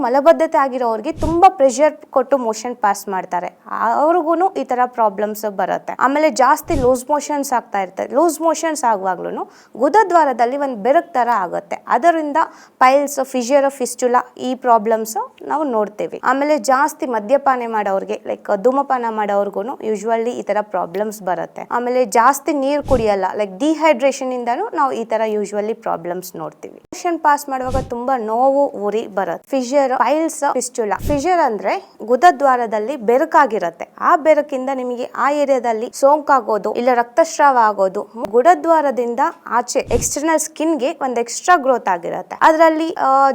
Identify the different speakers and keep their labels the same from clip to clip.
Speaker 1: ಮಲಬದ್ಧತೆ ಆಗಿರೋರಿಗೆ ತುಂಬಾ ಪ್ರೆಷರ್ ಕೊಟ್ಟು ಮೋಷನ್ ಪಾಸ್ ಮಾಡ್ತಾರೆ, ಅವ್ರಿಗೂ ಈ ತರ ಪ್ರಾಬ್ಲಮ್ಸ್ ಬರುತ್ತೆ. ಆಮೇಲೆ ಜಾಸ್ತಿ ಲೂಸ್ ಮೋಷನ್ಸ್ ಆಗ್ತಾ ಇರ್ತದೆ. ಲೂಸ್ ಮೋಷನ್ಸ್ ಆಗುವಾಗ್ಲೂ ಗುದದ್ವಾರದಲ್ಲಿ ಒಂದು ಬೆರಕ್ ತರ ಆಗುತ್ತೆ, ಅದರಿಂದ ಪೈಲ್ಸ್, ಫಿಷಿಯರ್, ಫಿಸ್ಟುಲಾ ಈ ಪ್ರಾಬ್ಲಮ್ಸ್ ನಾವು ನೋಡ್ತೀವಿ. ಆಮೇಲೆ ಜಾಸ್ತಿ ಮದ್ಯಪಾನ ಮಾಡೋರಿಗೆ, ಲೈಕ್ ಧೂಮಪಾನ ಮಾಡೋರ್ಗು ಯೂಶುವಲಿ ಈ ತರ ಪ್ರಾಬ್ಲಮ್ಸ್ ಬರುತ್ತೆ. ಆಮೇಲೆ ಜಾಸ್ತಿ ನೀರು ಕುಡಿಯಲ್ಲ, ಲೈಕ್ ಡಿಹೈಡ್ರೇಷನ್ ಇಂದಾನು ನಾವು ಈ ತರ ಯೂಶುವಲಿ ಪ್ರಾಬ್ಲಮ್ಸ್ ನೋಡ್ತೀವಿ. ಮೋಷನ್ ಪಾಸ್ ಮಾಡುವಾಗ ತುಂಬಾ ನೋವು, ಉರಿ ಬರುತ್ತೆ. ಫಿಷಿಯರ್, ಪೈಲ್ಸ್, ಫಿಸ್ಟುಲಾ. ಫಿಷಿಯರ್ ಅಂದ್ರೆ ಗುದದ್ವಾರದಲ್ಲಿ ಬೆರಕಾಗಿರುತ್ತೆ, ಆ ಬೆರಕಿಂದ ನಿಮಗೆ ಆ ಏರಿಯಾದಲ್ಲಿ ಸೋಂಕಾಗೋದು ಇಲ್ಲ ರಕ್ತಸ್ರಾವ ಆಗೋದು, ಗುದದ್ವಾರದಿಂದ ಆಚೆ ಎಕ್ಸ್ಟರ್ನಲ್ ಸ್ಕಿನ್ಗೆ ಒಂದು ಎಕ್ಸ್ಟ್ರಾ ಗ್ರೋತ್ ಆಗಿರುತ್ತೆ, ಅದರಲ್ಲಿ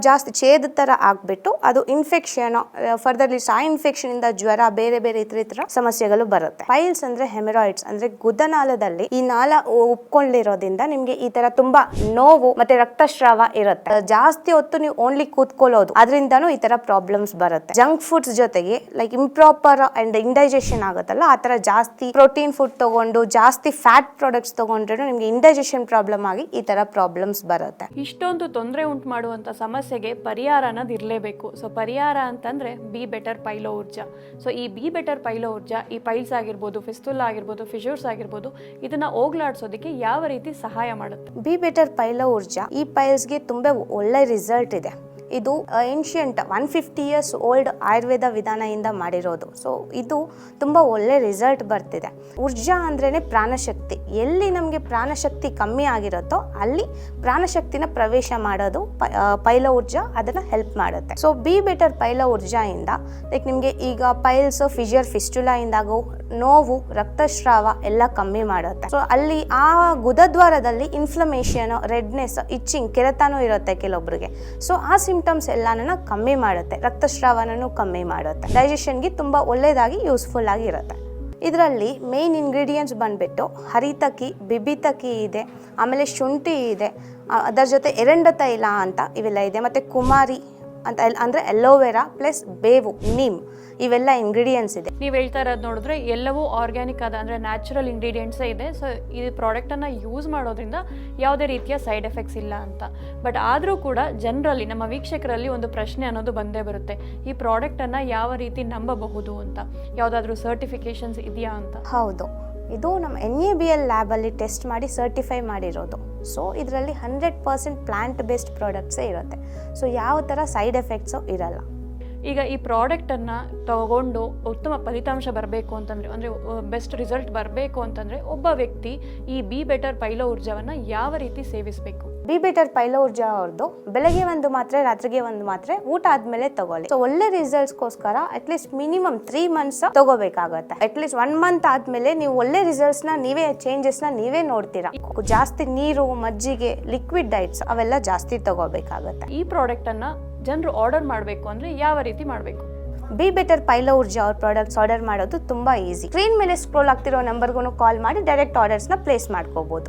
Speaker 1: ಜಾಸ್ತಿ ಛೇದ ತರ ಆಗ್ಬಿಟ್ಟು ಅದು ಇನ್ಫೆಕ್ಷನ್, ಫರ್ದರ್ಲಿ ಆ ಇನ್ಫೆಕ್ಷನ್ ಇಂದ ಜ್ವರ, ಬೇರೆ ಬೇರೆ ಇತರ ಸಮಸ್ಯೆಗಳು ಬರುತ್ತೆ. ಪೈಲ್ಸ್ ಅಂದ್ರೆ ಹೆಮರಾಯ್ಡ್ಸ್, ಅಂದ್ರೆ ಗುದನಾಳದಲ್ಲಿ ಈ ನಾಳ ಉಪ್ಕೊಂಡಿರೋದ್ರಿಂದ ನಿಮ್ಗೆ ಈ ತರ ತುಂಬಾ ನೋವು ಮತ್ತೆ ರಕ್ತಸ್ರಾವ ಇರುತ್ತೆ. ಜಾಸ್ತಿ ಹೊತ್ತು ನೀವು ಓನ್ಲಿ ಕೂತ್ಕೊಳ್ಳೋದು, ಅದರಿಂದನೂ ಈ ತರ ಪ್ರಾಬ್ಲಮ್ಸ್ ಬರುತ್ತೆ. ಜಂಕ್ ಫುಡ್ಸ್ ಜೊತೆಗೆ ಲೈಕ್ ಇಂಪ್ರಾಪರ್ ಅಂಡ್ ಇಂಡೈಜೆಷನ್ ಆಗುತ್ತಲ್ಲ, ಆ ತರ ಜಾಸ್ತಿ ಪ್ರೋಟೀನ್ ಫುಡ್ ತಗೊಂಡು ಜಾಸ್ತಿ ಫ್ಯಾಟ್ ಪ್ರಾಡಕ್ಟ್ಸ್ ತಗೊಂಡ್ರೆ ನಿಮ್ಗೆ ಇಂಡೈಜೆಷನ್ ಪ್ರಾಬ್ಲಮ್ ಆಗಿ ಈ ತರ ಪ್ರಾಬ್ಲಮ್ಸ್ ಬರುತ್ತೆ.
Speaker 2: ಇಷ್ಟೊಂದು ತೊಂದರೆ ಉಂಟು ಮಾಡುವಂತ ಸಮಸ್ಯೆಗೆ ಪರಿಹಾರ ಅನ್ನೋದು ಇರಲೇಬೇಕು. ಸೊ ಪರಿಹಾರ ಅಂತಂದ್ರೆ ಬಿ ಬೆಟರ್ ಪೈಲೋ ಊರ್ಜಾ. ಸೊ ಈ ಬಿ ಬೆಟರ್ ಪೈಲೋ ಊರ್ಜಾ ಈ ಪೈಲ್ಸ್ ಆಗಿರ್ಬೋದು, ಫಿಸ್ಟುಲಾ ಆಗಿರ್ಬೋದು, ಫಿಷರ್ಸ್ ಆಗಿರ್ಬೋದು, ಇದನ್ನ ಹೋಗ್ಲಾಡ್ಸೋದಕ್ಕೆ ಯಾವ ರೀತಿ ಸಹಾಯ ಮಾಡುತ್ತೆ?
Speaker 1: ಬಿ ಬೆಟರ್ ಪೈಲೋ ಊರ್ಜಾ ಈ ಪೈಲ್ಸ್ಗೆ ತುಂಬಾ ಒಳ್ಳೆ ರಿಸಲ್ಟ್ ಇದೆ. ಇದು ಏನ್ಷಿಯಂಟ್ 150 ಇಯರ್ಸ್ ಓಲ್ಡ್ ಆಯುರ್ವೇದ ವಿಧಾನದಿಂದ ಮಾಡಿರೋದು. ಸೊ ಇದು ತುಂಬ ಒಳ್ಳೆ ರಿಸಲ್ಟ್ ಬರ್ತಿದೆ. ಊರ್ಜಾ ಅಂದ್ರೇ ಪ್ರಾಣಶಕ್ತಿ. ಎಲ್ಲಿ ನಮಗೆ ಪ್ರಾಣಶಕ್ತಿ ಕಮ್ಮಿ ಆಗಿರುತ್ತೋ ಅಲ್ಲಿ ಪ್ರಾಣಶಕ್ತಿನ ಪ್ರವೇಶ ಮಾಡೋದು ಪೈಲೋ ಊರ್ಜಾ ಅದನ್ನು ಹೆಲ್ಪ್ ಮಾಡುತ್ತೆ. ಸೊ ಬಿ ಬೆಟರ್ ಪೈಲೋ ಊರ್ಜಾಯಿಂದ ಲೈಕ್ ನಿಮಗೆ ಈಗ ಪೈಲ್ಸ್, ಫಿಷಿಯರ್, ಫಿಸ್ಟುಲಾ ಇಂದಾಗೋ ನೋವು, ರಕ್ತಸ್ರಾವ ಎಲ್ಲ ಕಮ್ಮಿ ಮಾಡುತ್ತೆ. ಸೊ ಅಲ್ಲಿ ಆ ಗುದದ್ವಾರದಲ್ಲಿ ಇನ್ಫ್ಲಮೇಷನ್, ರೆಡ್ನೆಸ್, ಇಚ್ಚಿಂಗ್, ಕೆರೆತನೂ ಇರುತ್ತೆ ಕೆಲವೊಬ್ಬರಿಗೆ. ಸೊ ಆ ಸಿಂಪ್ಟಮ್ಸ್ ಎಲ್ಲಾನು ಕಮ್ಮಿ ಮಾಡುತ್ತೆ, ರಕ್ತಸ್ರಾವನೂ ಕಮ್ಮಿ ಮಾಡುತ್ತೆ, ಡೈಜೆಷನ್ಗೆ ತುಂಬ ಒಳ್ಳೆಯದಾಗಿ ಯೂಸ್ಫುಲ್ ಆಗಿರುತ್ತೆ. ಇದರಲ್ಲಿ ಮೇನ್ ಇಂಗ್ರೀಡಿಯೆಂಟ್ಸ್ ಬಂದ್ಬಿಟ್ಟು ಹರಿತಕಿ, ಬಿಬಿತಕಿ ಇದೆ, ಆಮೇಲೆ ಶುಂಠಿ ಇದೆ, ಅದರ ಜೊತೆ ಎರಂಡ ತೈಲ ಅಂತ ಇವೆಲ್ಲ ಇದೆ, ಮತ್ತು ಕುಮಾರಿ ಅಂತ ಅಂದರೆ ಎಲೋವೆರಾ ಪ್ಲಸ್ ಬೇವು, ನೀಮ್, ಇವೆಲ್ಲ ಇಂಗ್ರೀಡಿಯೆಂಟ್ಸ್ ಇದೆ.
Speaker 2: ನೀವು ಹೇಳ್ತಾ ಇರೋದು ನೋಡಿದ್ರೆ ಎಲ್ಲವೂ ಆರ್ಗ್ಯಾನಿಕ್ ಆದ ಅಂದರೆ ನ್ಯಾಚುರಲ್ ಇಂಗ್ರೀಡಿಯೆಂಟ್ಸೇ ಇದೆ. ಸೊ ಈ ಪ್ರಾಡಕ್ಟನ್ನು ಯೂಸ್ ಮಾಡೋದ್ರಿಂದ ಯಾವುದೇ ರೀತಿಯ ಸೈಡ್ ಎಫೆಕ್ಟ್ಸ್ ಇಲ್ಲ ಅಂತ. ಬಟ್ ಆದರೂ ಕೂಡ ಜನರಲ್ಲಿ, ನಮ್ಮ ವೀಕ್ಷಕರಲ್ಲಿ ಒಂದು ಪ್ರಶ್ನೆ ಅನ್ನೋದು ಬಂದೇ ಬರುತ್ತೆ, ಈ ಪ್ರಾಡಕ್ಟನ್ನು ಯಾವ ರೀತಿ ನಂಬಬಹುದು ಅಂತ, ಯಾವುದಾದ್ರೂ ಸರ್ಟಿಫಿಕೇಷನ್ಸ್ ಇದೆಯಾ ಅಂತ.
Speaker 1: ಹೌದು, ಇದು ನಮ್ಮ NABL ಲ್ಯಾಬಲ್ಲಿ ಟೆಸ್ಟ್ ಮಾಡಿ ಸರ್ಟಿಫೈ ಮಾಡಿರೋದು. ಸೊ ಇದರಲ್ಲಿ 100% ಪ್ಲಾಂಟ್ ಬೇಸ್ಡ್ ಪ್ರಾಡಕ್ಟ್ಸೇ ಇರುತ್ತೆ. ಸೊ ಯಾವ ಥರ ಸೈಡ್ ಎಫೆಕ್ಟ್ಸು ಇರಲ್ಲ.
Speaker 2: ಈಗ ಈ ಪ್ರಾಡಕ್ಟನ್ನು ತಗೊಂಡು ಉತ್ತಮ ಫಲಿತಾಂಶ ಬರಬೇಕು ಅಂತಂದರೆ, ಅಂದರೆ ಬೆಸ್ಟ್ ರಿಸಲ್ಟ್ ಬರಬೇಕು ಅಂತಂದರೆ ಒಬ್ಬ ವ್ಯಕ್ತಿ ಈ ಬಿ ಬೆಟರ್ ಪೈಲೋ ಊರ್ಜಾವನ್ನು ಯಾವ ರೀತಿ ಸೇವಿಸಬೇಕು?
Speaker 1: ಬಿ ಬೆಟರ್ ಪೈಲೋ ಊರ್ಜಾ ಅವ್ರದ್ದು ಬೆಳಗ್ಗೆ ಒಂದು ಮಾತ್ರೆ, ರಾತ್ರಿಗೆ ಒಂದು ಮಾತ್ರೆ, ಊಟ ಆದ್ಮೇಲೆ ತಗೊಳ್ಳಿ. ಸೊ ಒಳ್ಳೆ ರಿಸಲ್ಟ್ಸ್ಗೋಸ್ಕರ ಅಟ್ಲೀಸ್ಟ್ ಮಿನಿಮಮ್ 3 ಮಂತ್ಸ್ ತಗೋಬೇಕಾಗತ್ತೆ. ಅಟ್ಲೀಸ್ಟ್ 1 ಮಂತ್ ಆದ್ಮೇಲೆ ನೀವು ಒಳ್ಳೆ ರಿಸಲ್ಟ್ಸ್ನ ನೀವೇ, ಚೇಂಜಸ್ನ ನೀವೇ ನೋಡ್ತೀರಾ. ಜಾಸ್ತಿ ನೀರು, ಮಜ್ಜಿಗೆ, ಲಿಕ್ವಿಡ್ ಡೈಟ್ಸ್ ಅವೆಲ್ಲ ಜಾಸ್ತಿ ತಗೋಬೇಕಾಗತ್ತೆ.
Speaker 2: ಈ ಪ್ರಾಡಕ್ಟನ್ನು ಜನರು ಆರ್ಡರ್ ಮಾಡಬೇಕು ಅಂದರೆ ಯಾವ ರೀತಿ ಮಾಡಬೇಕು?
Speaker 1: ಬಿ ಬೆಟರ್ ಪೈಲೋ ಊರ್ಜಾ ಅವ್ರ ಪ್ರಾಡಕ್ಟ್ಸ್ ಆರ್ಡರ್ ಮಾಡೋದು ತುಂಬಾ ಈಸಿ. ಸ್ಕ್ರೀನ್ ಮೇಲೆ ಸ್ಕ್ರೋಲ್ ಆಗ್ತಿರೋ ನಂಬರ್ಗೂ ಕಾಲ್ ಮಾಡಿ ಡೈರೆಕ್ಟ್ ಆರ್ಡರ್ಸ್ನ ಪ್ಲೇಸ್ ಮಾಡ್ಕೋಬಹುದು.